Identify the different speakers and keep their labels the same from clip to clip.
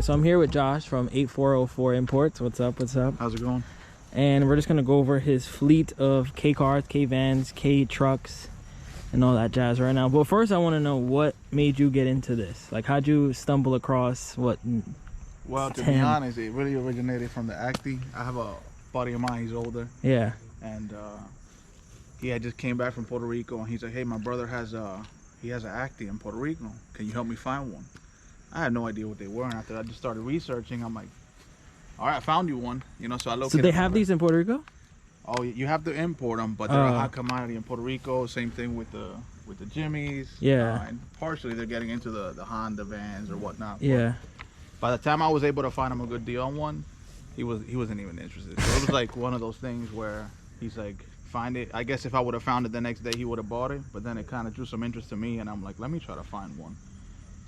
Speaker 1: so I'm here with Josh from 8404 Imports. What's up? What's up?
Speaker 2: How's it going?
Speaker 1: And we're just gonna go over his fleet of K cars, K vans, K trucks, and all that jazz right now. But first, I want to know what made you get into this. Like, how'd you stumble across what?
Speaker 2: Well, to be honest, it really originated from the Acty. I have a buddy of mine. He's older.
Speaker 1: Yeah.
Speaker 2: And he had just came back from Puerto Rico, and he's like, "Hey, my brother has he has an Acty in Puerto Rico. Can you help me find one?" I had no idea what they were, and after I just started researching, I'm like, "All right, I found you one." You know, so I located.
Speaker 1: So they have these in Puerto Rico?
Speaker 2: Oh, you have to import them, but they're a hot commodity in Puerto Rico. Same thing with the Jimnys.
Speaker 1: Yeah.
Speaker 2: And partially they're getting into the Honda vans or whatnot.
Speaker 1: Yeah.
Speaker 2: By the time I was able to find him a good deal on one, he wasn't even interested. So it was like one of those things where he's like, find it. I guess if I would have found it the next day, he would have bought it. But then it kind of drew some interest to me, and I'm like, let me try to find one.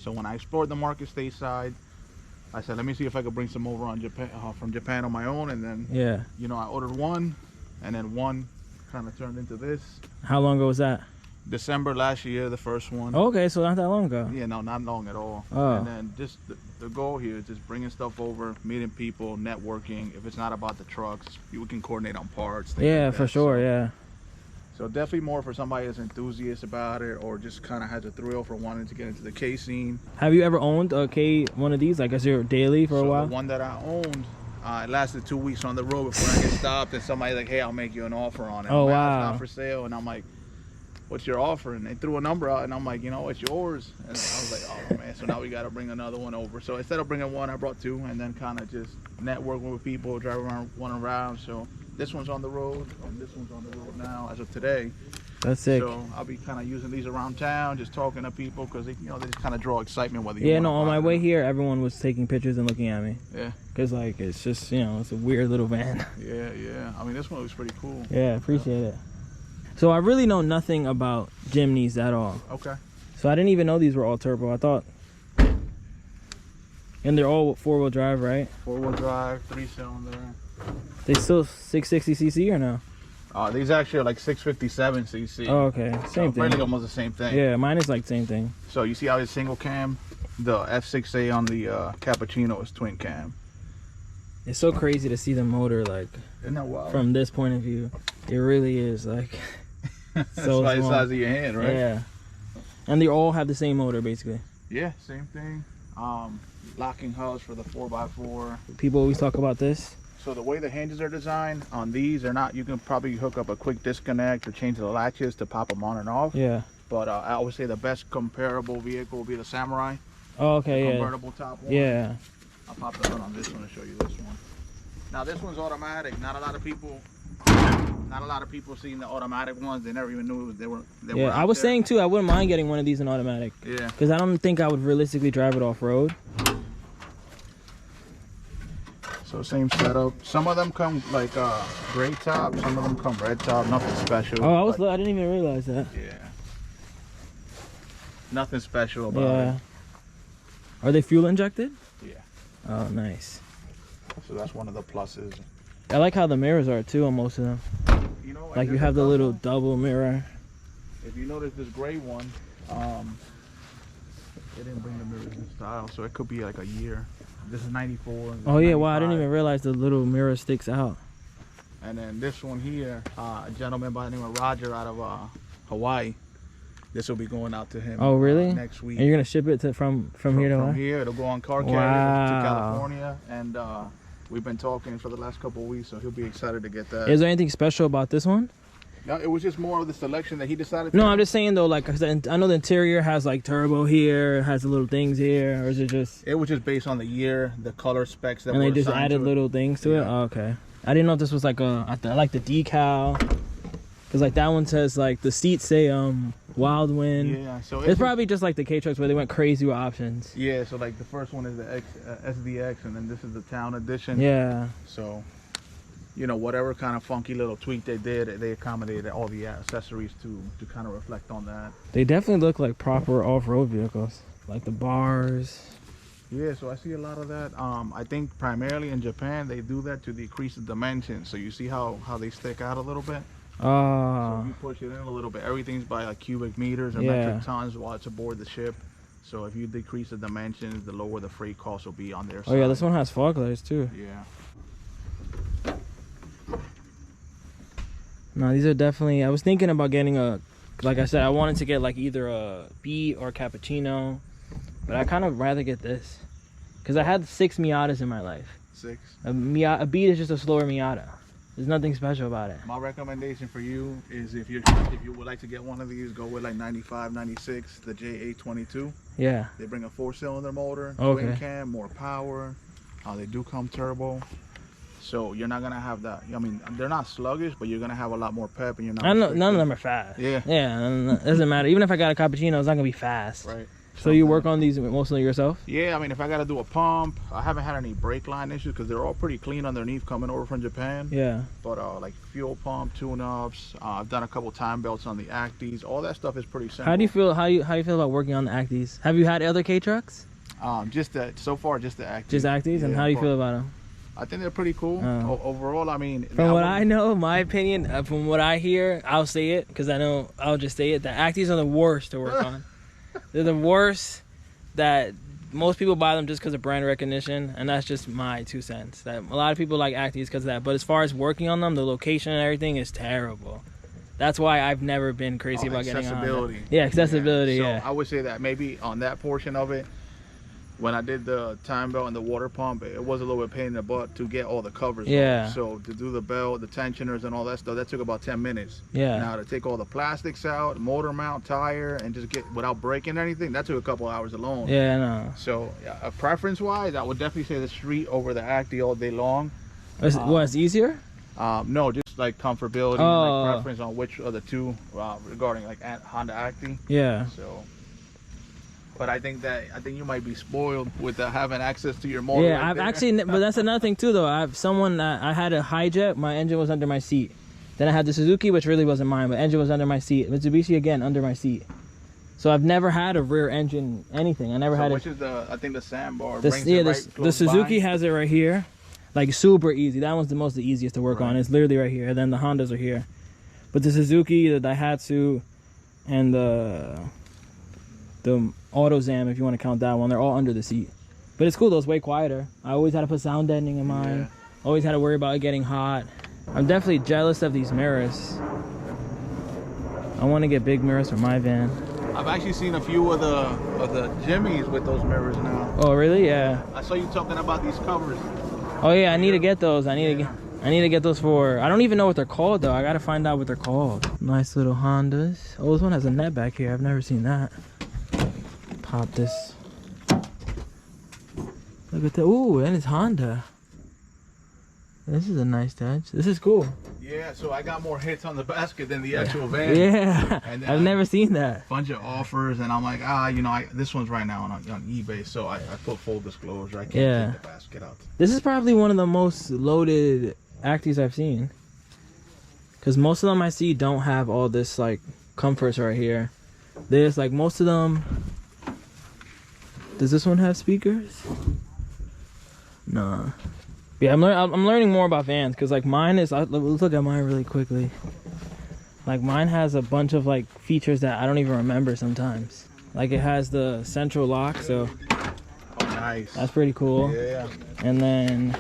Speaker 2: So when I explored the market stateside, I said, let me see if I could bring some over on Japan from Japan on my own. And then,
Speaker 1: yeah,
Speaker 2: you know, I ordered one, and then one kind of turned into this.
Speaker 1: How long ago was that?
Speaker 2: December last year, the first one.
Speaker 1: Okay, so not that long ago.
Speaker 2: Yeah, no, not long at all.
Speaker 1: Oh.
Speaker 2: And then just the goal here is just bringing stuff over, meeting people, networking. If it's not about the trucks, we can coordinate on parts.
Speaker 1: Yeah,
Speaker 2: like
Speaker 1: for sure,
Speaker 2: so,
Speaker 1: yeah.
Speaker 2: So definitely more for somebody that's enthusiast about it, or just kind of has a thrill for wanting to get into the K scene.
Speaker 1: Have you ever owned a K, one of these, like as your daily for a while?
Speaker 2: The one that I owned, it lasted 2 weeks on the road before I get stopped, and somebody's like, "Hey, I'll make you an offer on it."
Speaker 1: Oh,
Speaker 2: Man,
Speaker 1: wow.
Speaker 2: it's not for sale. And I'm like, "What's your offer?" And they threw a number out, and I'm like, "You know, it's yours." And I was like, "Oh man!" So now we got to bring another one over. So instead of bringing one, I brought two, and then kind of just networking with people, drive one around. So this one's on the road, and this one's on the road now as of today.
Speaker 1: That's sick.
Speaker 2: So I'll be kind of using these around town, just talking to people, because they just kind of draw excitement. Whether you
Speaker 1: on my way here, everyone was taking pictures and looking at me.
Speaker 2: Yeah.
Speaker 1: Cause like it's just it's a weird little van.
Speaker 2: Yeah. I mean, this one looks pretty cool.
Speaker 1: Yeah, appreciate it. So I really know nothing about Jimnys at all.
Speaker 2: Okay.
Speaker 1: So I didn't even know these were all turbo. I thought. And they're all 4-wheel drive, right?
Speaker 2: 4-wheel drive, 3-cylinder.
Speaker 1: They still 660cc or no?
Speaker 2: These actually are like 657cc.
Speaker 1: Oh, okay. Same thing.
Speaker 2: Really almost the same thing.
Speaker 1: Yeah, mine is like the same thing.
Speaker 2: So you see how it's single cam? The F6A on the Cappuccino is twin cam.
Speaker 1: It's so crazy to see the motor like
Speaker 2: Isn't that wild?
Speaker 1: from this point of view. It really is like so
Speaker 2: like the
Speaker 1: small.
Speaker 2: size of your hand, right?
Speaker 1: Yeah. And they all have the same motor basically.
Speaker 2: Yeah, same thing. Locking hubs for the 4x4.
Speaker 1: People always talk about this.
Speaker 2: So the way the hinges are designed on these, they're not. You can probably hook up a quick disconnect or change the latches to pop them on and off.
Speaker 1: Yeah.
Speaker 2: But I would say the best comparable vehicle would be the Samurai.
Speaker 1: Oh, okay.
Speaker 2: The
Speaker 1: yeah.
Speaker 2: convertible top one.
Speaker 1: Yeah.
Speaker 2: I'll pop the hood on this one to show you this one. Now this one's automatic. Not a lot of people seen the automatic ones. They never even knew they were.
Speaker 1: Yeah, I was saying too, I wouldn't mind getting one of these in automatic.
Speaker 2: Yeah.
Speaker 1: Because I don't think I would realistically drive it off road.
Speaker 2: So same setup. Some of them come like gray top. Some of them come red top. Nothing special.
Speaker 1: Oh, I didn't even realize that.
Speaker 2: Yeah. Nothing special about
Speaker 1: Yeah.
Speaker 2: it.
Speaker 1: Are they fuel injected?
Speaker 2: Yeah.
Speaker 1: Oh, nice.
Speaker 2: So that's one of the pluses.
Speaker 1: I like how the mirrors are too on most of them.
Speaker 2: You know,
Speaker 1: Like you have the little double mirror.
Speaker 2: If you notice this gray one, they didn't bring the mirrors in style, so it could be like a year. This is 94.
Speaker 1: Oh yeah, wow, I didn't even realize the little mirror sticks out.
Speaker 2: And then this one here, a gentleman by the name of Roger out of Hawaii. This will be going out to him.
Speaker 1: Oh really?
Speaker 2: Next week.
Speaker 1: And you're gonna ship it from here to
Speaker 2: From
Speaker 1: Hawaii?
Speaker 2: here, it'll go on car carriers to California, and we've been talking for the last couple of weeks, so he'll be excited to get that.
Speaker 1: Is there anything special about this one?
Speaker 2: No, it was just more of the selection that he decided to
Speaker 1: No,
Speaker 2: do.
Speaker 1: I'm just saying though, like, 'cause I know the interior has like turbo here, has the little things here, or is it just?
Speaker 2: It was just based on the year, the color specs that
Speaker 1: And
Speaker 2: were
Speaker 1: they just
Speaker 2: assigned
Speaker 1: added
Speaker 2: to it.
Speaker 1: little things to it?
Speaker 2: Yeah.
Speaker 1: Oh, okay. I didn't know if this was like I like the decal. Cause like that one says like the seats say Wild Wind.
Speaker 2: Yeah, so
Speaker 1: It's probably just like the K trucks where they went crazy with options.
Speaker 2: Yeah, so like the first one is the SDX, and then this is the Town Edition.
Speaker 1: Yeah.
Speaker 2: So, you know, whatever kind of funky little tweak they did, they accommodated all the accessories to kind of reflect on that.
Speaker 1: They definitely look like proper off-road vehicles, like the bars.
Speaker 2: Yeah, so I see a lot of that. I think primarily in Japan they do that to decrease the dimensions. So you see how they stick out a little bit. So you push it in a little bit. Everything's by like cubic meters or metric tons while it's aboard the ship. So if you decrease the dimensions, the lower the freight cost will be on their side.
Speaker 1: Oh yeah, this one has fog lights too.
Speaker 2: Yeah.
Speaker 1: No, these are definitely. I was thinking about getting a, like I said, I wanted to get like either a beet or cappuccino, but I kind of rather get this because I had 6 Miatas in my life.
Speaker 2: 6.
Speaker 1: A beet is just a slower Miata. There's nothing special about it.
Speaker 2: My recommendation for you is if you would like to get one of these, go with like 95, 96, the J822.
Speaker 1: Yeah.
Speaker 2: They bring a 4-cylinder motor,
Speaker 1: Okay.
Speaker 2: twin cam, more power. They do come turbo. So you're not gonna have that. I mean, they're not sluggish, but you're gonna have a lot more pep, and you're not.
Speaker 1: I know none of them are fast.
Speaker 2: Yeah.
Speaker 1: Yeah, it doesn't matter. Even if I got a cappuccino, it's not gonna be fast.
Speaker 2: Right.
Speaker 1: So you work on these mostly yourself?
Speaker 2: Yeah, I mean, if I gotta do a pump, I haven't had any brake line issues because they're all pretty clean underneath coming over from Japan.
Speaker 1: Yeah.
Speaker 2: But like fuel pump, tune-ups, I've done a couple time belts on the Acties. All that stuff is pretty simple.
Speaker 1: How do you feel? How you feel about working on the Acties? Have you had other K trucks?
Speaker 2: Just that so far, just the Acties.
Speaker 1: Just Acties, and how do you feel about them?
Speaker 2: I think they're pretty cool. Overall, I mean,
Speaker 1: from what I know, my opinion, from what I hear, I'll say it because I know I'll just say it. The Acties are the worst to work on. They're the worst. That most people buy them just because of brand recognition, and that's just my 2 cents. That a lot of people like Acties because of that, but as far as working on them, the location and everything is terrible. That's why I've never been crazy about getting on accessibility. Yeah, accessibility. Yeah.
Speaker 2: So I would say that maybe on that portion of it, when I did the time belt and the water pump, it was a little bit pain in the butt to get all the covers.
Speaker 1: Yeah.
Speaker 2: On. So to do the belt, the tensioners, and all that stuff, that took about 10 minutes.
Speaker 1: Yeah.
Speaker 2: Now to take all the plastics out, motor mount, tire, and just get without breaking anything, that took a couple hours alone.
Speaker 1: Yeah, no.
Speaker 2: So preference-wise, I would definitely say the Street over the Acty all day long.
Speaker 1: It's easier?
Speaker 2: No, just like comfortability and like preference on which of the two regarding like Honda Acty.
Speaker 1: Yeah.
Speaker 2: So. But I think you might be spoiled with having access to your motor.
Speaker 1: Yeah, I've actually, but that's another thing too, though. I had a hijet. My engine was under my seat. Then I had the Suzuki, which really wasn't mine, but engine was under my seat. Mitsubishi again under my seat. So I've never had a rear engine anything. I never had.
Speaker 2: Which is I think the sandbar.
Speaker 1: The Suzuki has it right here, like super easy. That one's the easiest to work on. It's literally right here. And then the Hondas are here, but the Suzuki, the Daihatsu, and the AutoZam, if you want to count that one, they're all under the seat. But it's cool though, it's way quieter. I always had to put sound deadening in mine. Yeah. Always had to worry about it getting hot. I'm definitely jealous of these mirrors. I want to get big mirrors for my van.
Speaker 2: I've actually seen a few of the Jimmys with those mirrors now.
Speaker 1: Oh really? Yeah.
Speaker 2: I saw you talking about these covers.
Speaker 1: Oh yeah, I need to get those. I need to get those for, I don't even know what they're called though. I gotta find out what they're called. Nice little Hondas. Oh, this one has a net back here. I've never seen that. Pop this. Look at that. Ooh, and it's Honda. This is a nice touch. This is cool.
Speaker 2: Yeah, so I got more hits on the basket than the actual van.
Speaker 1: Yeah, and I've never seen that.
Speaker 2: Bunch of offers, and I'm like, this one's right now on eBay, so I put full disclosure. I can't take the basket out.
Speaker 1: This is probably one of the most loaded Acties I've seen. Because most of them I see don't have all this, like, comforts right here. There's, like, most of them... Does this one have speakers? Nah. Yeah, I'm learning more about vans because like mine is. Let's look at mine really quickly. Like mine has a bunch of like features that I don't even remember sometimes. Like it has the central lock, so
Speaker 2: nice.
Speaker 1: That's pretty cool.
Speaker 2: Yeah.
Speaker 1: And then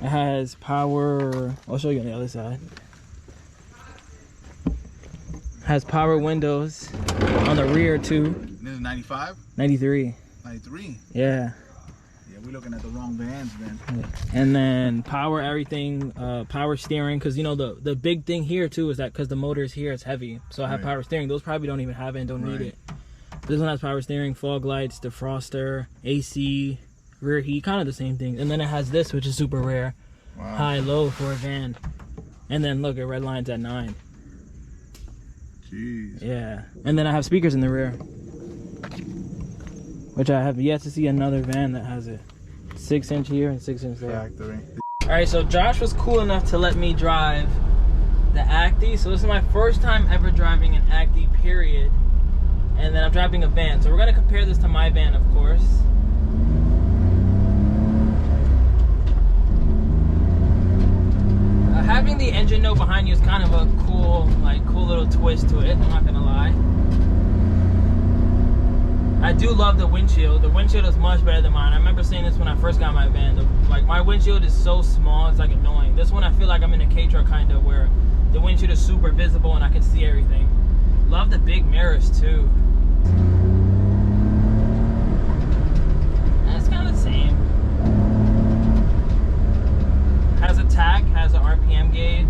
Speaker 1: it has power. I'll show you on the other side. Has power windows on the rear too.
Speaker 2: This is 95?
Speaker 1: 93.
Speaker 2: 93?
Speaker 1: Yeah.
Speaker 2: Yeah, we're looking at the wrong vans then.
Speaker 1: And then power everything, power steering, because you know the big thing here too is that because the motor is here, it's heavy. So I have power steering. Those probably don't even have it and don't need it. This one has power steering, fog lights, defroster, AC, rear heat, kind of the same thing. And then it has this, which is super rare. Wow. High, low for a van. And then look, at red line's at 9.
Speaker 2: Jeez.
Speaker 1: Yeah. And then I have speakers in the rear, which I have yet to see another van that has it. 6-inch here and 6-inch there.
Speaker 2: Factory.
Speaker 1: All right, so Josh was cool enough to let me drive the Acty. So this is my first time ever driving an Acty, period. And then I'm driving a van. So we're gonna compare this to my van, of course. Having the engine note behind you is kind of a cool little twist to it. I'm not gonna lie. I do love the windshield. The windshield is much better than mine. I remember saying this when I first got my van. Like, my windshield is so small, it's like annoying. This one, I feel like I'm in a K-truck kind of, where the windshield is super visible and I can see everything. Love the big mirrors too. And it's kind of the same. Has a tach, has an RPM gauge,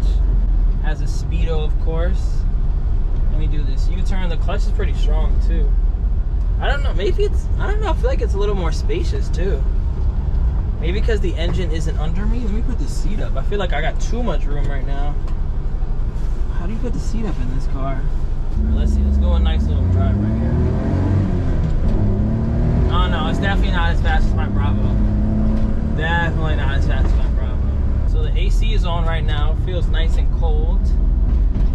Speaker 1: has a speedo, of course. Let me do this U-turn. The clutch is pretty strong too. I don't know, maybe it's, I don't know, I feel like it's a little more spacious too. Maybe because the engine isn't under me. Let me put the seat up. I feel like I got too much room right now. How do you put the seat up in this car? All right, let's see, let's go a nice little drive right here. Oh no, it's definitely not as fast as my Bravo. Definitely not as fast as my Bravo. So the AC is on right now, feels nice and cold.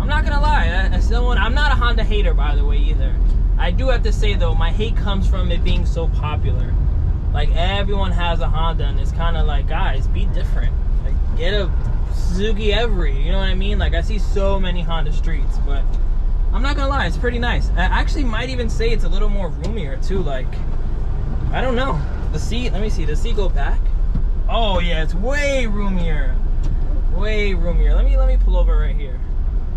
Speaker 1: I'm not gonna lie, I'm not a Honda hater, by the way, either. I do have to say though, my hate comes from it being so popular. Like, everyone has a Honda, and it's kind of like, guys, be different. Like, get a Suzuki Every, you know what I mean? Like, I see so many Honda Streets, but I'm not gonna lie, it's pretty nice. I actually might even say it's a little more roomier too. Like, I don't know. The seat, let me see, does the seat go back? Oh yeah, it's way roomier. Way roomier. Let me pull over right here.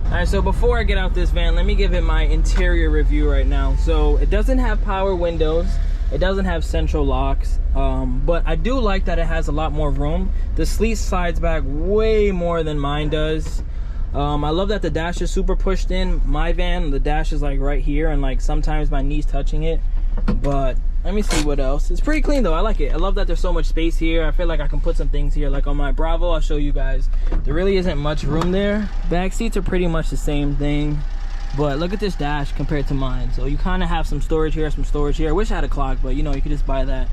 Speaker 1: All right, so before I get out this van, let me give it my interior review right now. So it doesn't have power windows. It doesn't have central locks, but I do like that it has a lot more room. The seat slides back way more than mine does. I love that the dash is super pushed in. My van, the dash is like right here, and like sometimes my knees touching it. But let me see what else. It's pretty clean though, I like it. I love that there's so much space here. I feel like I can put some things here. Like on my Bravo, I'll show you guys. There really isn't much room there. Back seats are pretty much the same thing. But look at this dash compared to mine. So you kind of have some storage here, some storage here. I wish I had a clock, but you know, you could just buy that.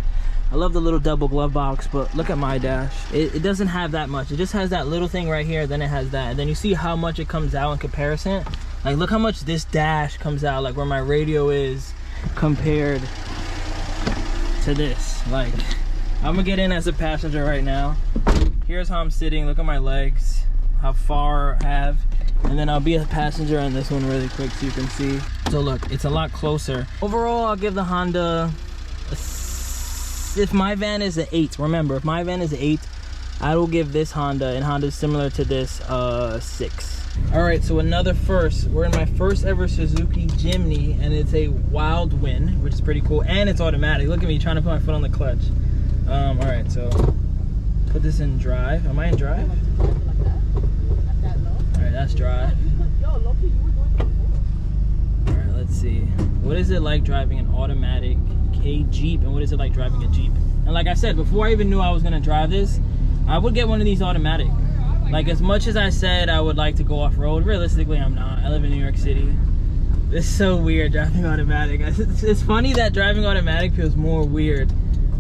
Speaker 1: I love the little double glove box, but look at my dash. It doesn't have that much. It just has that little thing right here, then it has that. And then you see how much it comes out in comparison. Like, look how much this dash comes out, like where my radio is compared to this. Like, I'm gonna get in as a passenger right now. Here's how I'm sitting. Look at my legs, how far I have. And then I'll be a passenger on this one really quick so you can see. So look, it's a lot closer. Overall, I'll give the Honda if my van is an 8, remember, if my van is an 8, I will give this Honda, and Honda's similar to this, 6. All right, so another first. We're in my first ever Suzuki Jimny, and it's a wild win, which is pretty cool, and it's automatic. Look at me trying to put my foot on the clutch. All right, so put this in drive. Am I in drive? All right, that's drive. All right, let's see. What is it like driving an automatic Jeep, and what is it like driving a Jeep? And like I said, before I even knew I was gonna drive this, I would get one of these automatic. Like, as much as I said I would like to go off-road, realistically I'm not. I live in New York City. It's so weird driving automatic. It's funny that driving automatic feels more weird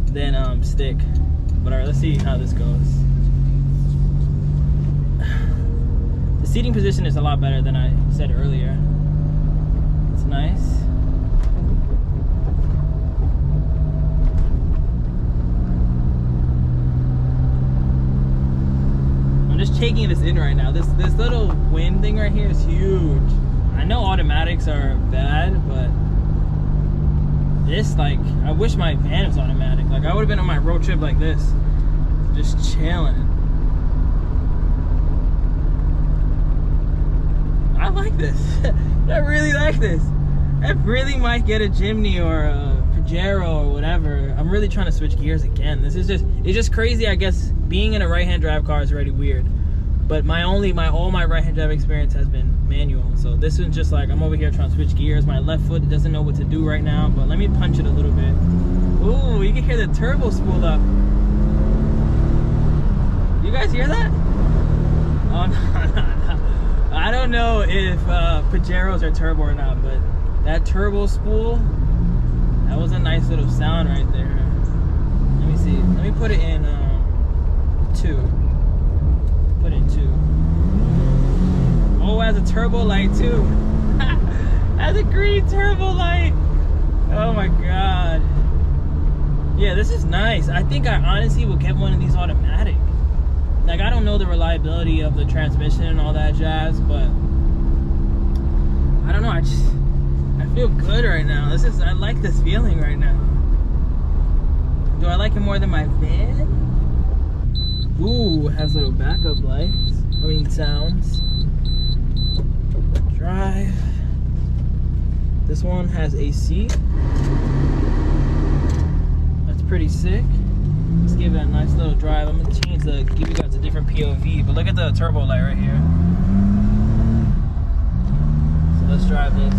Speaker 1: than stick. But all right, let's see how this goes. The seating position is a lot better than I said earlier. It's nice. Just taking this in right now. This little wind thing right here is huge. I know automatics are bad, but this, like, I wish my van was automatic. Like, I would have been on my road trip like this, just chilling. I like this. I really like this. I really might get a Jimny or a Pajero or whatever. I'm really trying to switch gears again. This is just, it's just crazy. I guess being in a right-hand drive car is already weird. But all my right-hand drive experience has been manual. So this one's just like, I'm over here trying to switch gears. My left foot doesn't know what to do right now, but let me punch it a little bit. Ooh, you can hear the turbo spool up. You guys hear that? Oh, no. I don't know if Pajeros are turbo or not, but that turbo spool, that was a nice little sound right there. Let me see. Let me put it in 2. Put in 2. Oh, it has a turbo light too. It has a green turbo light. Oh my god. Yeah, this is nice. I think I honestly will get one of these automatic. Like, I don't know the reliability of the transmission and all that jazz, but I don't know. I feel feel good right now. I like this feeling right now. Do I like it more than my van? Ooh, it has little backup lights. I mean sounds. Drive. This one has AC. That's pretty sick. Let's give it a nice little drive. I'm gonna change give you guys a different POV, but look at the turbo light right here. So let's drive this.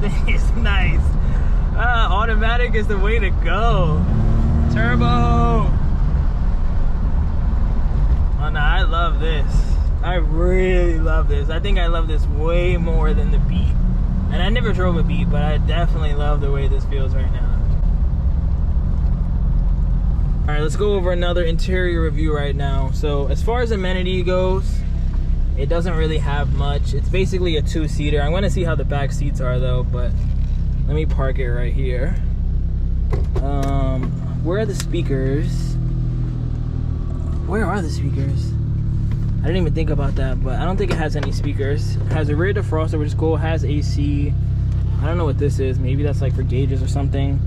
Speaker 1: This thing is nice. Automatic is the way to go. Turbo. Oh no, I love this. I really love this. I think I love this way more than the Beat. And I never drove a Beat, but I definitely love the way this feels right now. Alright, let's go over another interior review right now. So as far as amenity goes, it doesn't really have much. It's basically a two-seater. I'm gonna see how the back seats are though, but let me park it right here. Where are the speakers? Where are the speakers? I didn't even think about that, but I don't think it has any speakers. It has a rear defroster, which is cool. It has AC. I don't know what this is. Maybe that's like for gauges or something.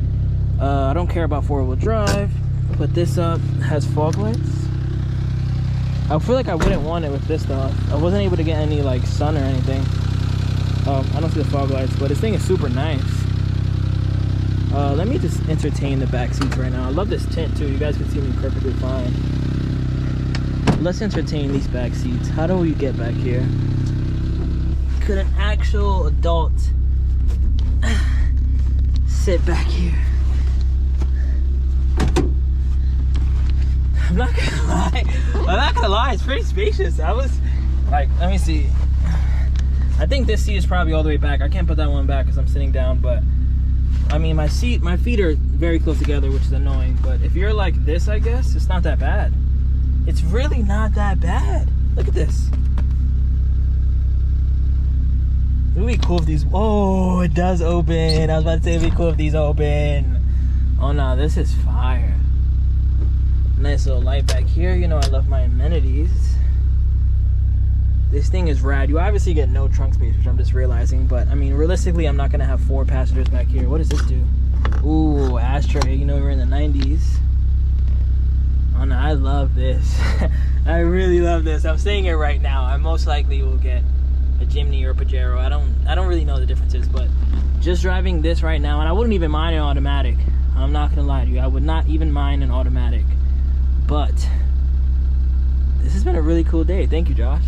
Speaker 1: I don't care about four-wheel drive. Put this up. It has fog lights. I feel like I wouldn't want it with this though. I wasn't able to get any like sun or anything. I don't see the fog lights, but this thing is super nice. Let me just entertain the back seats right now. I love this tint too. You guys can see me perfectly fine. Let's entertain these back seats. How do we get back here? Could an actual adult sit back here? I'm not gonna lie, it's pretty spacious. I was like, let me see. I think this seat is probably all the way back. I can't put that one back because I'm sitting down, but I mean my feet are very close together, which is annoying. But if you're like this, I guess, it's not that bad. It's really not that bad. Look at this. It would be cool if these, oh, it does open. I was about to say it'd be cool if these open. Oh no, this is fire. Nice little light back here. You know I love my amenities. This thing is rad. You obviously get no trunk space, which I'm just realizing, but I mean realistically I'm not gonna have 4 passengers back here. What does this do? Ooh, ashtray. You know we're in the 90s. Oh no, I love this. I really love this. I'm saying it right now. I most likely will get a Jimny or a Pajero. I don't really know the differences, but just driving this right now, and I wouldn't even mind an automatic. I'm not gonna lie to you. I would not even mind an automatic. But this has been a really cool day. Thank you, Josh.